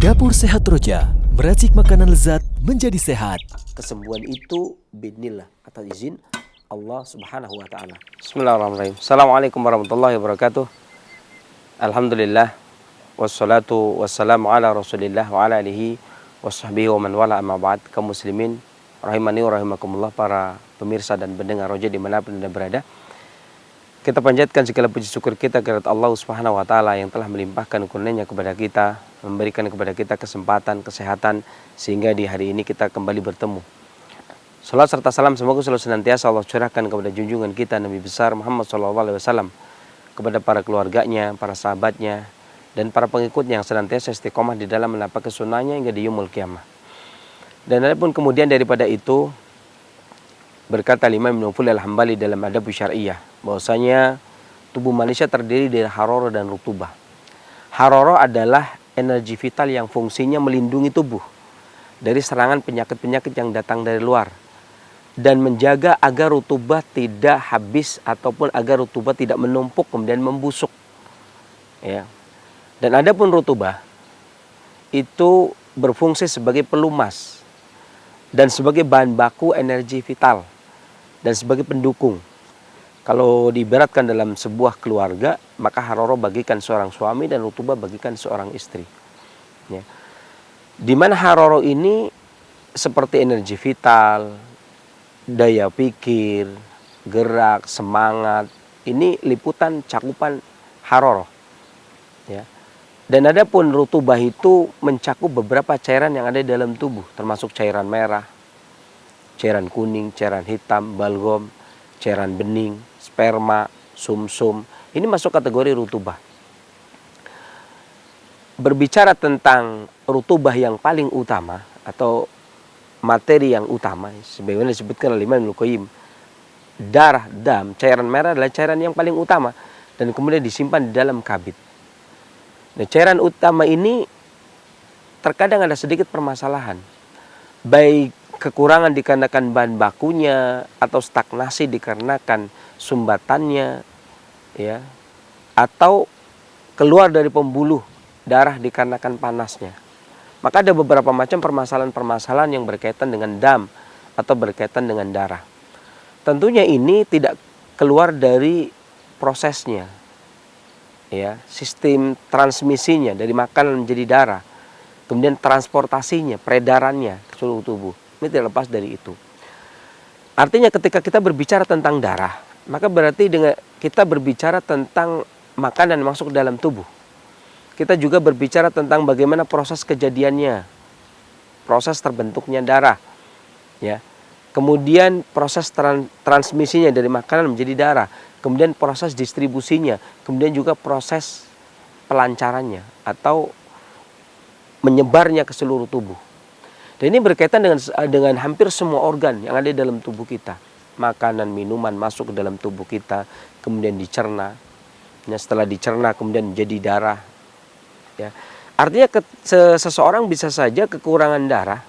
Dapur Sehat Roja, meracik makanan lezat menjadi sehat. Kesembuhan itu binillah, atas izin Allah Subhanahu wa taala. Bismillahirrahmanirrahim. Assalamualaikum warahmatullahi wabarakatuh. Alhamdulillah wassalatu wassalamu ala Rasulillah wa ala alihi washabbihi wa man wala amma ba'd. Kaum muslimin rahimani wa rahimakumullah, para pemirsa dan pendengar Roja dimanapun Anda berada. Kita panjatkan segala puji syukur kita kepada Allah Subhanahu wa taala yang telah melimpahkan kurnia-Nya kepada kita, memberikan kepada kita kesempatan, kesehatan, sehingga di hari ini kita kembali bertemu. Salam serta salam semoga selalu senantiasa Allah curahkan kepada junjungan kita Nabi besar Muhammad SAW, kepada para keluarganya, para sahabatnya, dan para pengikutnya yang senantiasa istiqomah di dalam menapaki sunnahnya hingga di yaumul qiyamah. Dan adapun kemudian daripada itu, berkata Imam Ibnu Al-Hambali dalam Adab Syariah bahwasanya tubuh manusia terdiri dari haroro dan rutubah. Haroro adalah energi vital yang fungsinya melindungi tubuh dari serangan penyakit-penyakit yang datang dari luar dan menjaga agar rutubah tidak habis ataupun agar rutubah tidak menumpuk kemudian membusuk. Ya. Dan adapun rutubah itu berfungsi sebagai pelumas dan sebagai bahan baku energi vital dan sebagai pendukung. Kalau diibaratkan dalam sebuah keluarga, maka haroro bagikan seorang suami dan rutubah bagikan seorang istri. Ya. Di mana haroro ini seperti energi vital, daya pikir, gerak, semangat. Ini liputan cakupan haroro. Ya. Dan adapun rutubah itu mencakup beberapa cairan yang ada di dalam tubuh, termasuk cairan merah, cairan kuning, cairan hitam, balgam, cairan bening, sperma, sumsum. Ini masuk kategori rutubah. Berbicara tentang rutubah yang paling utama atau materi yang utama, sebagaimana disebutkan oleh Imam Ibnu Qayyim, darah, dam, cairan merah adalah cairan yang paling utama dan kemudian disimpan di dalam kabid. Nah, cairan utama ini terkadang ada sedikit permasalahan, baik kekurangan dikarenakan bahan bakunya atau stagnasi dikarenakan sumbatannya, ya, atau keluar dari pembuluh darah dikarenakan panasnya. Maka ada beberapa macam permasalahan-permasalahan yang berkaitan dengan dam atau berkaitan dengan darah. Tentunya ini tidak keluar dari prosesnya, ya, sistem transmisinya dari makanan menjadi darah, kemudian transportasinya, peredarannya ke seluruh tubuh. Ini tidak lepas dari itu. Artinya ketika kita berbicara tentang darah, maka berarti dengan kita berbicara tentang makanan yang masuk ke dalam tubuh. Kita juga berbicara tentang bagaimana proses kejadiannya, proses terbentuknya darah, ya. Kemudian proses transmisinya dari makanan menjadi darah, kemudian proses distribusinya, kemudian juga proses pelancarannya atau menyebarnya ke seluruh tubuh. Dan ini berkaitan dengan hampir semua organ yang ada di dalam tubuh kita. Makanan, minuman masuk ke dalam tubuh kita, kemudian dicerna. Nah, setelah dicerna kemudian menjadi darah. Ya. Artinya seseorang bisa saja kekurangan darah,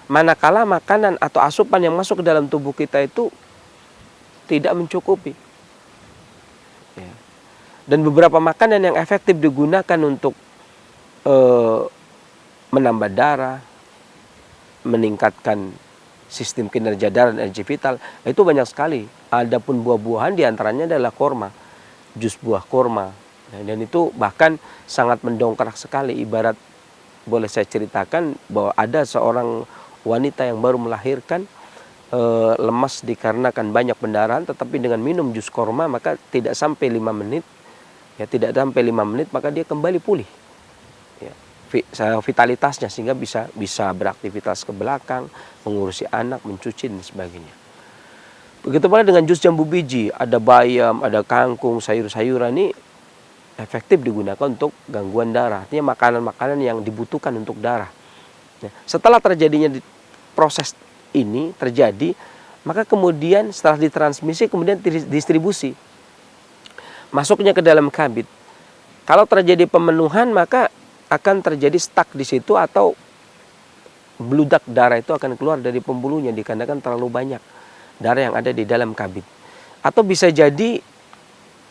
manakala makanan atau asupan yang masuk ke dalam tubuh kita itu tidak mencukupi. Ya. Dan beberapa makanan yang efektif digunakan untuk menambah darah, meningkatkan sistem kinerja darah dan energi vital, itu banyak sekali. Adapun buah-buahan diantaranya adalah korma, jus buah korma. Nah, dan itu bahkan sangat mendongkrak sekali. Ibarat boleh saya ceritakan bahwa ada seorang wanita yang baru melahirkan, lemas dikarenakan banyak pendarahan, tetapi dengan minum jus korma maka tidak sampai 5 menit, ya, tidak sampai 5 menit maka dia kembali pulih. Ya. Vitalitasnya sehingga bisa beraktivitas ke belakang, mengurusi anak, mencuci dan sebagainya. Begitu pula dengan jus jambu biji, ada bayam, ada kangkung, sayur-sayuran, ini efektif digunakan untuk gangguan darah. Artinya makanan-makanan yang dibutuhkan untuk darah. Ya. Setelah terjadinya proses ini terjadi, maka kemudian setelah ditransmisi kemudian distribusi, masuknya ke dalam kabid. Kalau terjadi pemenuhan maka akan terjadi stuck di situ atau bludak darah itu akan keluar dari pembuluhnya dikarenakan terlalu banyak darah yang ada di dalam kabid. Atau bisa jadi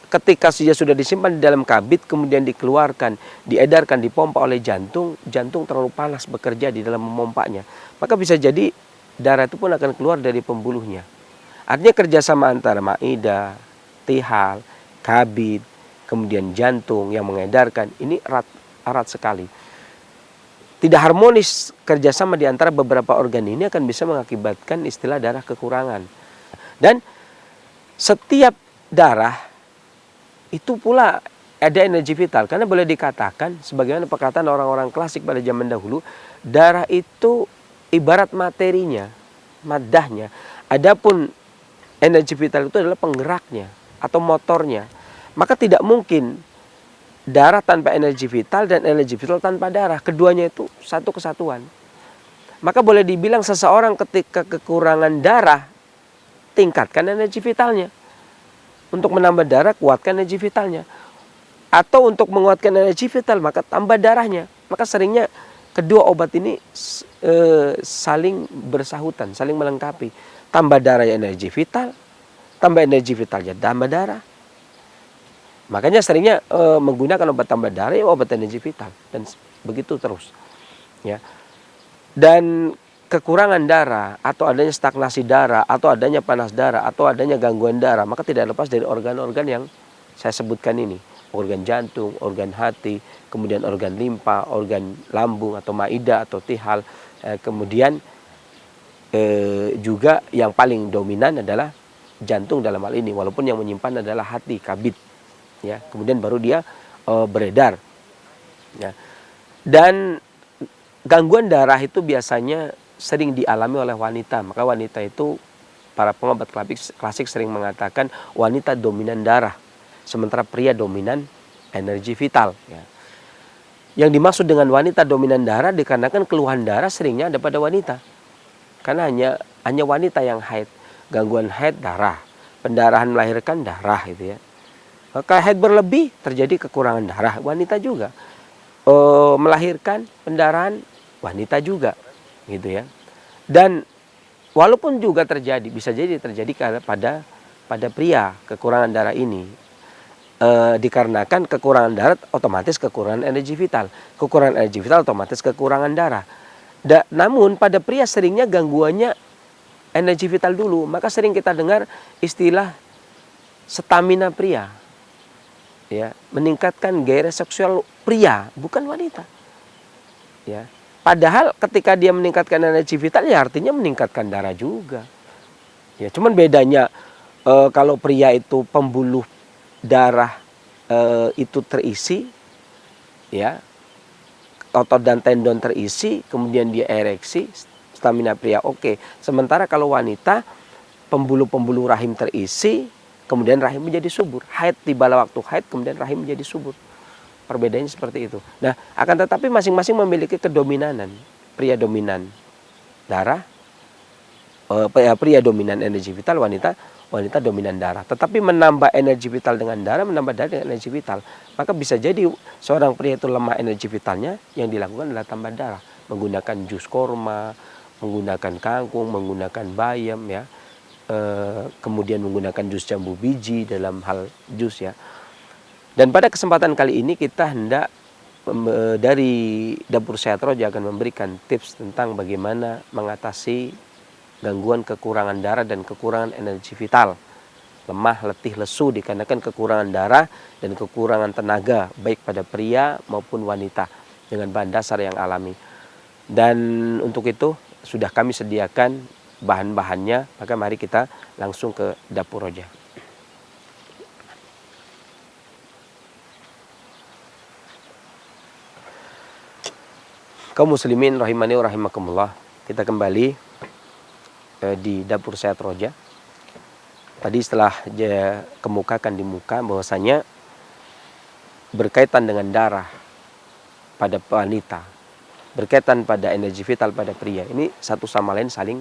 ketika dia sudah disimpan di dalam kabit, kemudian dikeluarkan, diedarkan, dipompa oleh jantung, jantung terlalu panas bekerja di dalam memompanya. Maka bisa jadi darah itu pun akan keluar dari pembuluhnya. Artinya kerjasama antara maida, tihal, kabit, kemudian jantung yang mengedarkan, ini erat sekali. Tidak harmonis kerjasama di antara beberapa organ ini akan bisa mengakibatkan istilah darah kekurangan. Dan setiap darah itu pula ada energi vital. Karena boleh dikatakan, sebagaimana perkataan orang-orang klasik pada zaman dahulu, darah itu ibarat materinya, madahnya. Adapun energi vital itu adalah penggeraknya atau motornya. Maka tidak mungkin darah tanpa energi vital dan energi vital tanpa darah. Keduanya itu satu kesatuan. Maka boleh dibilang seseorang ketika kekurangan darah, tingkatkan energi vitalnya. Untuk menambah darah, kuatkan energi vitalnya. Atau untuk menguatkan energi vital, maka tambah darahnya. Maka seringnya kedua obat ini saling bersahutan, saling melengkapi. Tambah darah energi vital, tambah energi vitalnya tambah darah. Makanya seringnya menggunakan obat tambah darah ya obat energi vital. Dan begitu terus. Ya. Dan kekurangan darah atau adanya stagnasi darah atau adanya panas darah atau adanya gangguan darah, maka tidak lepas dari organ-organ yang saya sebutkan ini. Organ jantung, organ hati, kemudian organ limpa, organ lambung atau maida atau tihal. Kemudian juga yang paling dominan adalah jantung dalam hal ini, walaupun yang menyimpan adalah hati, kabit. Ya, kemudian baru dia beredar. Ya. Dan gangguan darah itu biasanya sering dialami oleh wanita. Maka wanita itu, para pengobat klasik sering mengatakan wanita dominan darah, sementara pria dominan energi vital. Ya. Yang dimaksud dengan wanita dominan darah dikarenakan keluhan darah seringnya ada pada wanita. Karena hanya wanita yang haid. Gangguan haid darah, pendarahan melahirkan darah gitu ya. Maka haid berlebih terjadi kekurangan darah, wanita juga. Melahirkan pendarahan wanita juga. Gitu ya. Dan walaupun juga terjadi, bisa jadi terjadi pada pria kekurangan darah ini, dikarenakan kekurangan darah otomatis kekurangan energi vital, kekurangan energi vital otomatis kekurangan darah. Namun pada pria seringnya gangguannya energi vital dulu, maka sering kita dengar istilah stamina pria, ya, meningkatkan gairah seksual pria, bukan wanita, ya. Padahal ketika dia meningkatkan energi vital ya artinya meningkatkan darah juga. Ya, cuman bedanya kalau pria itu pembuluh darah itu terisi, ya, otot dan tendon terisi, kemudian dia ereksi, stamina pria oke. Sementara kalau wanita pembuluh-pembuluh rahim terisi, kemudian rahim menjadi subur. Haid tibalah waktu haid, kemudian rahim menjadi subur. Perbedaannya seperti itu. Nah, akan tetapi masing-masing memiliki kedominanan. Pria dominan darah, pria dominan energi vital, wanita dominan darah. Tetapi menambah energi vital dengan darah, menambah darah dengan energi vital. Maka bisa jadi seorang pria itu lemah energi vitalnya, yang dilakukan adalah tambah darah. Menggunakan jus korma, menggunakan kangkung, menggunakan bayam, ya. Kemudian menggunakan jus jambu biji dalam hal jus, ya. Dan pada kesempatan kali ini kita hendak dari Dapur Sehat Roja akan memberikan tips tentang bagaimana mengatasi gangguan kekurangan darah dan kekurangan energi vital. Lemah, letih, lesu dikarenakan kekurangan darah dan kekurangan tenaga baik pada pria maupun wanita dengan bahan dasar yang alami. Dan untuk itu sudah kami sediakan bahan-bahannya, maka mari kita langsung ke Dapur Roja. Kaum muslimin rahimani wa rahimakumullah, kita kembali di Dapur Sehat Roja. Tadi setelah dia kemukakan di muka bahwasanya berkaitan dengan darah pada wanita, berkaitan pada energi vital pada pria, ini satu sama lain saling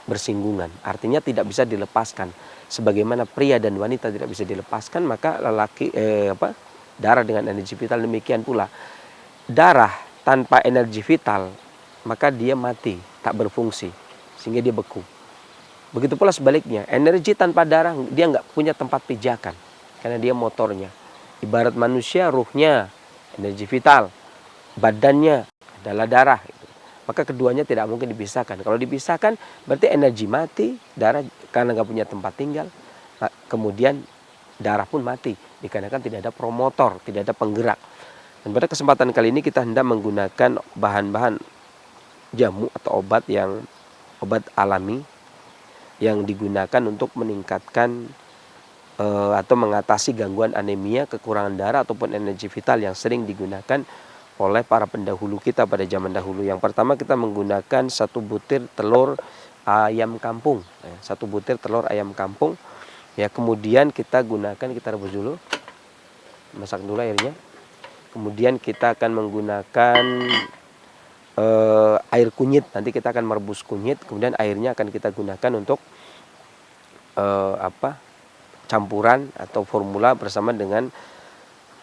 bersinggungan. Artinya tidak bisa dilepaskan. Sebagaimana pria dan wanita tidak bisa dilepaskan, maka darah dengan energi vital demikian pula. Darah tanpa energi vital, maka dia mati, tak berfungsi, sehingga dia beku. Begitu pula sebaliknya, energi tanpa darah, dia nggak punya tempat pijakan. karena dia motornya. Ibarat manusia, ruhnya, energi vital, badannya adalah darah. Maka keduanya tidak mungkin dipisahkan. Kalau dipisahkan berarti energi mati, darah karena nggak punya tempat tinggal, kemudian darah pun mati dikarenakan tidak ada promotor, tidak ada penggerak. Dan pada kesempatan kali ini kita hendak menggunakan bahan-bahan jamu atau obat alami yang digunakan untuk meningkatkan atau mengatasi gangguan anemia, kekurangan darah ataupun energi vital yang sering digunakan oleh para pendahulu kita pada zaman dahulu. Yang pertama kita menggunakan 1 butir telur ayam kampung, 1 butir telur ayam kampung. Ya, kemudian kita rebus dulu, masak dulu airnya. Kemudian kita akan menggunakan air kunyit. Nanti kita akan merebus kunyit, kemudian airnya akan kita gunakan untuk campuran atau formula bersama dengan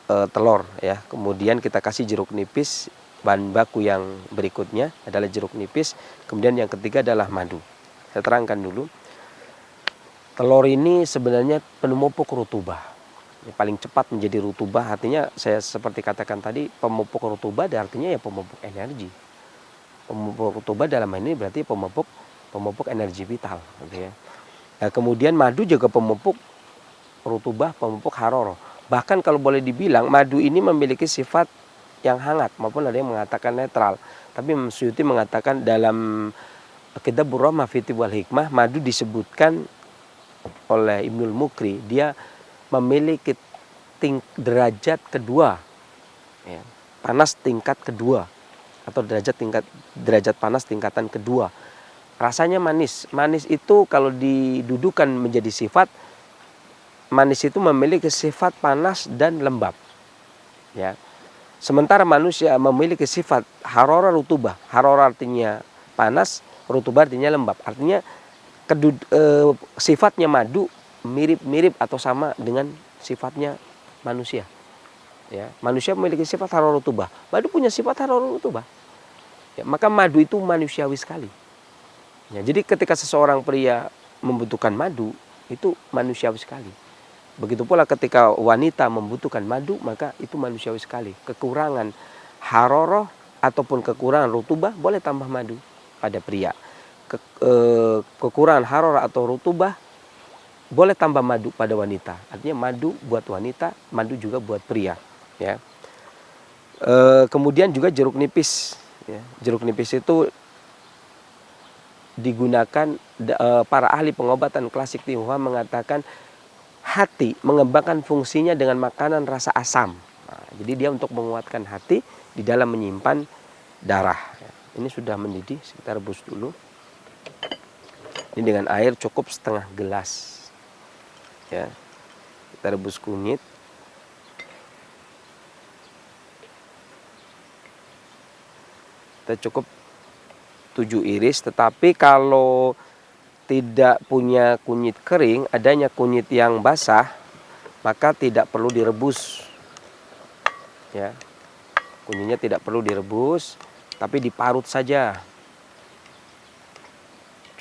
telur ya. Kemudian kita kasih jeruk nipis. Bahan baku yang berikutnya adalah jeruk nipis. Kemudian yang ketiga adalah madu. Saya terangkan dulu. Telur ini sebenarnya pemupuk rutubah. Paling cepat menjadi rutubah, artinya saya seperti katakan tadi, pemupuk rutubah artinya ya pemupuk energi. Pemupuk rutubah dalam hal ini berarti pemupuk energi vital gitu ya. Nah, kemudian madu juga pemupuk rutubah, pemupuk haroroh. Bahkan kalau boleh dibilang madu ini memiliki sifat yang hangat, maupun ada yang mengatakan netral. Tapi Imam Suyuti mengatakan dalam kitab Burrahmah fi Tibb wal Hikmah, madu disebutkan oleh Ibnul Mukri, dia memiliki derajat kedua ya, panas tingkat kedua, atau derajat panas tingkatan kedua. Rasanya manis. Manis itu kalau didudukan menjadi sifat, manis itu memiliki sifat panas dan lembab ya. Sementara manusia memiliki sifat harorah rutubah. Harorah artinya panas, rutubah artinya lembab. Artinya sifatnya madu mirip-mirip atau sama dengan sifatnya manusia ya. Manusia memiliki sifat harorah rutubah, madu punya sifat harorah rutubah ya. Maka madu itu manusiawi sekali ya. Jadi ketika seseorang pria membutuhkan madu, itu manusiawi sekali. Begitu pula ketika wanita membutuhkan madu, maka itu manusiawi sekali. Kekurangan haroroh ataupun kekurangan rutubah boleh tambah madu pada pria. Kekurangan haroroh atau rutubah boleh tambah madu pada wanita. Artinya madu buat wanita, madu juga buat pria. Ya. Kemudian juga jeruk nipis. Ya. Jeruk nipis itu digunakan para ahli pengobatan klasik Tionghoa mengatakan hati mengembangkan fungsinya dengan makanan rasa asam. Nah, jadi dia untuk menguatkan hati di dalam menyimpan darah. Ini sudah mendidih, kita rebus dulu. Ini dengan air cukup setengah gelas. Ya, kita rebus kunyit. Kita cukup 7 iris, tetapi kalau tidak punya kunyit kering, adanya kunyit yang basah, maka tidak perlu direbus. Ya. Kunyitnya tidak perlu direbus, tapi diparut saja.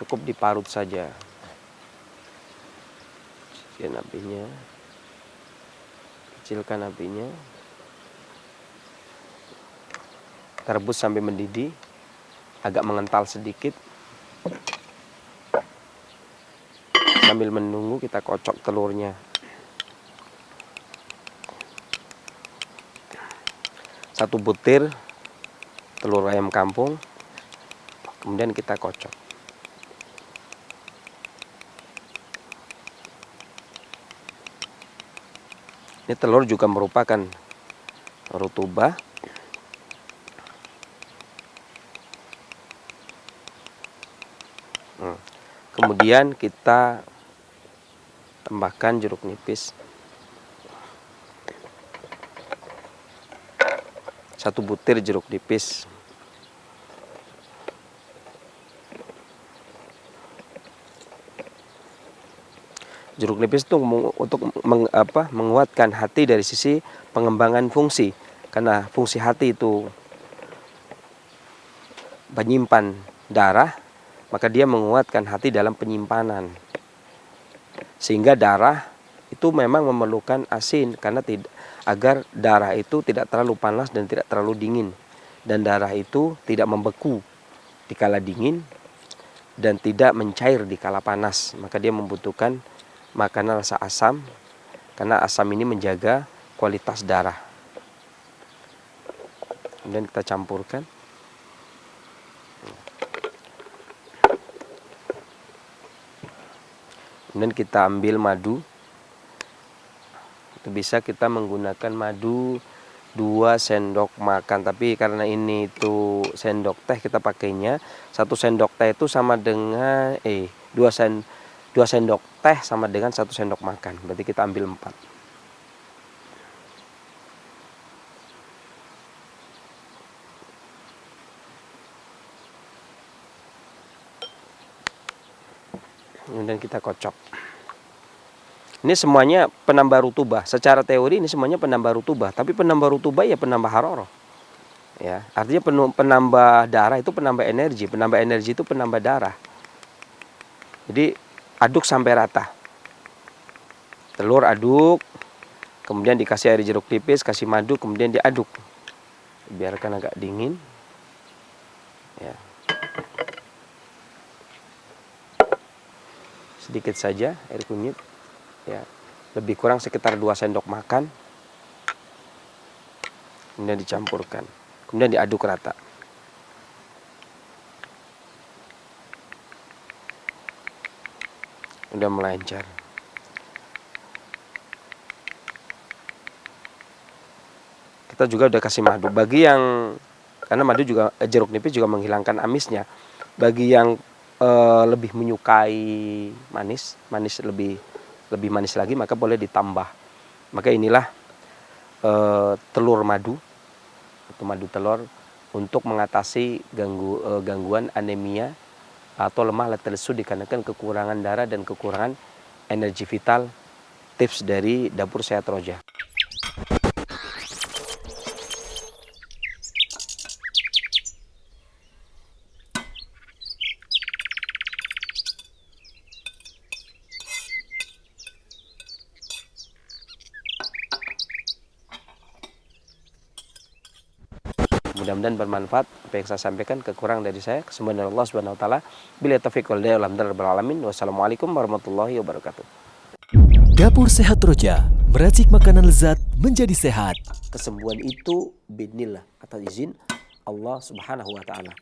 Cukup diparut saja. Kecilkan apinya. Kecilkan apinya. Kita rebus sampai mendidih, agak mengental sedikit. Sambil menunggu kita kocok telurnya. 1 butir telur ayam kampung, kemudian kita kocok. Ini telur juga merupakan rutubah. Kemudian kita tambahkan jeruk nipis. 1 butir jeruk nipis. Jeruk nipis itu untuk menguatkan hati dari sisi pengembangan fungsi. Karena fungsi hati itu menyimpan darah, maka dia menguatkan hati dalam penyimpanan. Sehingga darah itu memang memerlukan asin karena agar darah itu tidak terlalu panas dan tidak terlalu dingin, dan darah itu tidak membeku dikala dingin dan tidak mencair dikala panas. Maka dia membutuhkan makanan rasa asam karena asam ini menjaga kualitas darah. Kemudian kita campurkan. Kemudian kita ambil madu. Itu bisa kita menggunakan madu 2 sendok makan, tapi karena ini itu sendok teh kita pakainya 1 sendok teh itu sama dengan 2 sendok teh sama dengan 1 sendok makan. Berarti kita ambil 4. Kemudian kita kocok. Ini semuanya penambah rutubah. Secara teori ini semuanya penambah rutubah, tapi penambah rutubah ya penambah haroroh. Ya, artinya penambah darah itu penambah energi itu penambah darah. Jadi aduk sampai rata. Telur aduk, kemudian dikasih air jeruk nipis, kasih madu, kemudian diaduk. Biarkan agak dingin. Ya. Sedikit saja air kunyit. Ya, lebih kurang sekitar 2 sendok makan. Kemudian dicampurkan, kemudian diaduk rata. Udah melancar. Kita juga udah kasih madu. Bagi yang, karena madu juga, jeruk nipis juga menghilangkan amisnya. Bagi yang lebih menyukai manis lebih manis lagi, maka boleh ditambah. Maka inilah telur madu atau madu telur untuk mengatasi gangguan anemia atau lemah lesu dikarenakan kekurangan darah dan kekurangan energi vital. Tips dari Dapur Sehat Roja. Mudah-mudahan bermanfaat apa yang saya sampaikan. Kekurangan dari saya, kesembuhan dari Allah Subhanahu wa taala. Bila taufiq wal hidayah, alhamdulillah alamin. Wassalamualaikum warahmatullahi wabarakatuh. Dapur Sehat Roja, meracik makanan lezat menjadi sehat. Kesembuhan itu biidznillah, atas izin Allah Subhanahu wa taala.